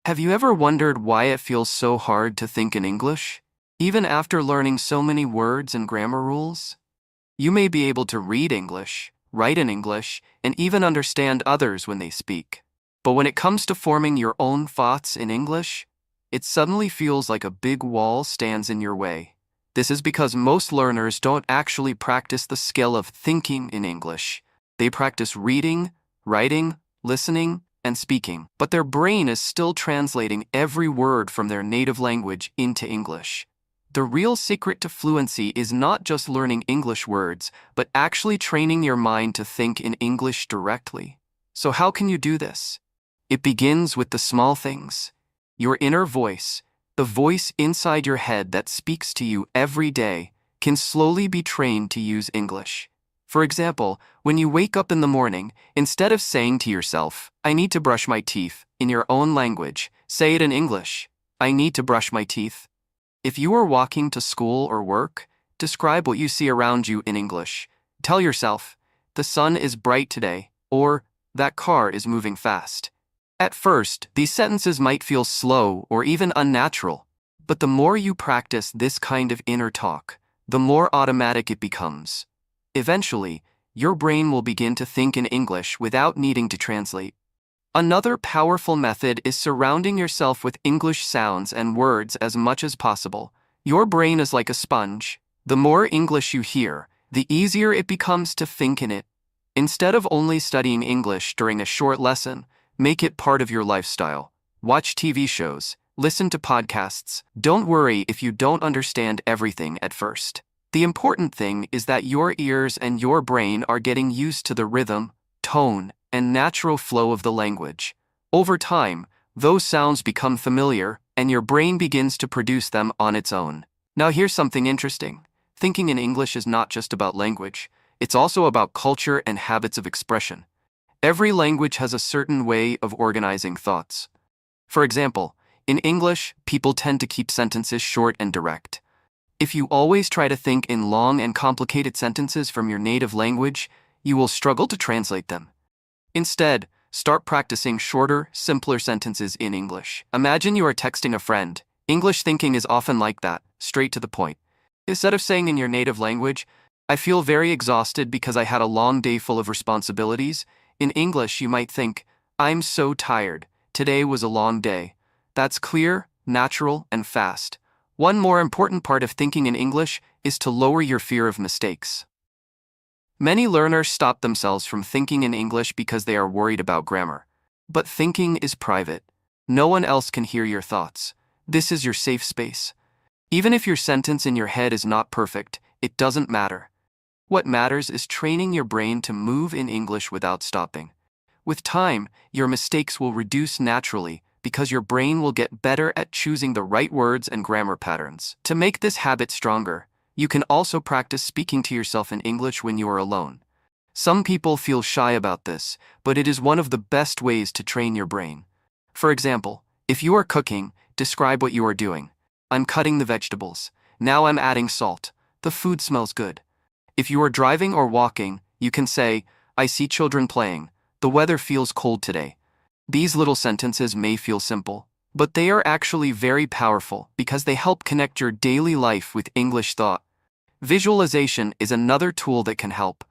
Have you ever wondered why it feels so hard to think in English, even after learning so many words and grammar rules? You may be able to read English, write in English, and even understand others when they speak. But when it comes to forming your own thoughts in English, it suddenly feels like a big wall stands in your way. This is because most learners don't actually practice the skill of thinking in English. They practice reading, writing, listening, and speaking, but their brain is still translating every word from their native language into English. The real secret to fluency is not just learning English words, but actually training your mind to think in English directly. So how can you do this? It begins with the small things. Your inner voice, the voice inside your head that speaks to you every day, can slowly be trained to use English. For example, when you wake up in the morning, instead of saying to yourself, "I need to brush my teeth," in your own language, say it in English, "I need to brush my teeth." If you are walking to school or work, describe what you see around you in English. Tell yourself, "The sun is bright today," or "That car is moving fast." At first, these sentences might feel slow or even unnatural, but the more you practice this kind of inner talk, the more automatic it becomes. Eventually, your brain will begin to think in English without needing to translate. Another powerful method is surrounding yourself with English sounds and words as much as possible. Your brain is like a sponge. The more English you hear, the easier it becomes to think in it. Instead of only studying English during a short lesson, make it part of your lifestyle. Watch TV shows, listen to podcasts. Don't worry if you don't understand everything at first. The important thing is that your ears and your brain are getting used to the rhythm, tone, and natural flow of the language. Over time, those sounds become familiar, and your brain begins to produce them on its own. Now here's something interesting. Thinking in English is not just about language. It's also about culture and habits of expression. Every language has a certain way of organizing thoughts. For example, in English, people tend to keep sentences short and direct. If you always try to think in long and complicated sentences from your native language, you will struggle to translate them. Instead, start practicing shorter, simpler sentences in English. Imagine you are texting a friend. English thinking is often like that, straight to the point. Instead of saying in your native language, "I feel very exhausted because I had a long day full of responsibilities," in English you might think, "I'm so tired. Today was a long day." That's clear, natural, and fast. One more important part of thinking in English is to lower your fear of mistakes. Many learners stop themselves from thinking in English because they are worried about grammar. But thinking is private. No one else can hear your thoughts. This is your safe space. Even if your sentence in your head is not perfect, it doesn't matter. What matters is training your brain to move in English without stopping. With time, your mistakes will reduce naturally because your brain will get better at choosing the right words and grammar patterns. To make this habit stronger, you can also practice speaking to yourself in English when you are alone. Some people feel shy about this, but it is one of the best ways to train your brain. For example, if you are cooking, describe what you are doing. "I'm cutting the vegetables. Now I'm adding salt. The food smells good." If you are driving or walking, you can say, "I see children playing. The weather feels cold today." These little sentences may feel simple, but they are actually very powerful because they help connect your daily life with English thought. Visualization is another tool that can help.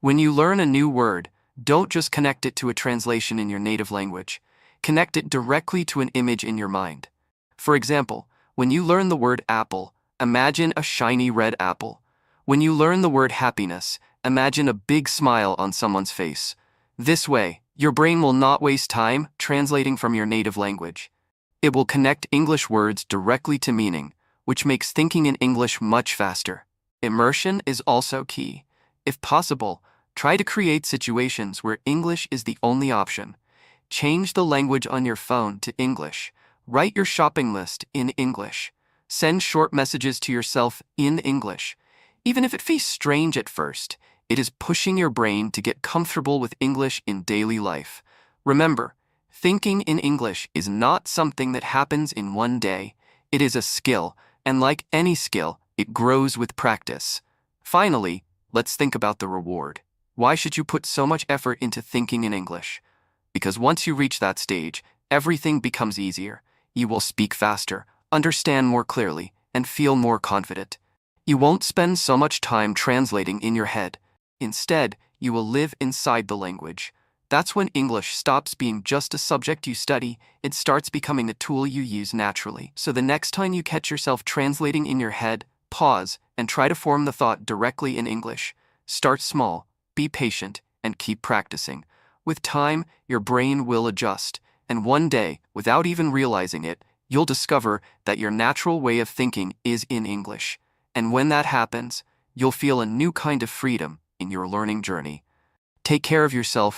When you learn a new word, don't just connect it to a translation in your native language. Connect it directly to an image in your mind. For example, when you learn the word apple, imagine a shiny red apple. When you learn the word happiness, imagine a big smile on someone's face. This way, your brain will not waste time translating from your native language. It will connect English words directly to meaning, which makes thinking in English much faster. Immersion is also key. If possible, try to create situations where English is the only option. Change the language on your phone to English. Write your shopping list in English. Send short messages to yourself in English. Even if it feels strange at first, it is pushing your brain to get comfortable with English in daily life. Remember, thinking in English is not something that happens in one day. It is a skill, and like any skill, it grows with practice. Finally, let's think about the reward. Why should you put so much effort into thinking in English? Because once you reach that stage, everything becomes easier. You will speak faster, understand more clearly, and feel more confident. You won't spend so much time translating in your head. Instead, you will live inside the language. That's when English stops being just a subject you study, it starts becoming a tool you use naturally. So the next time you catch yourself translating in your head, pause and try to form the thought directly in English. Start small, be patient, and keep practicing. With time, your brain will adjust, and one day, without even realizing it, you'll discover that your natural way of thinking is in English. And when that happens, you'll feel a new kind of freedom in your learning journey. Take care of yourself,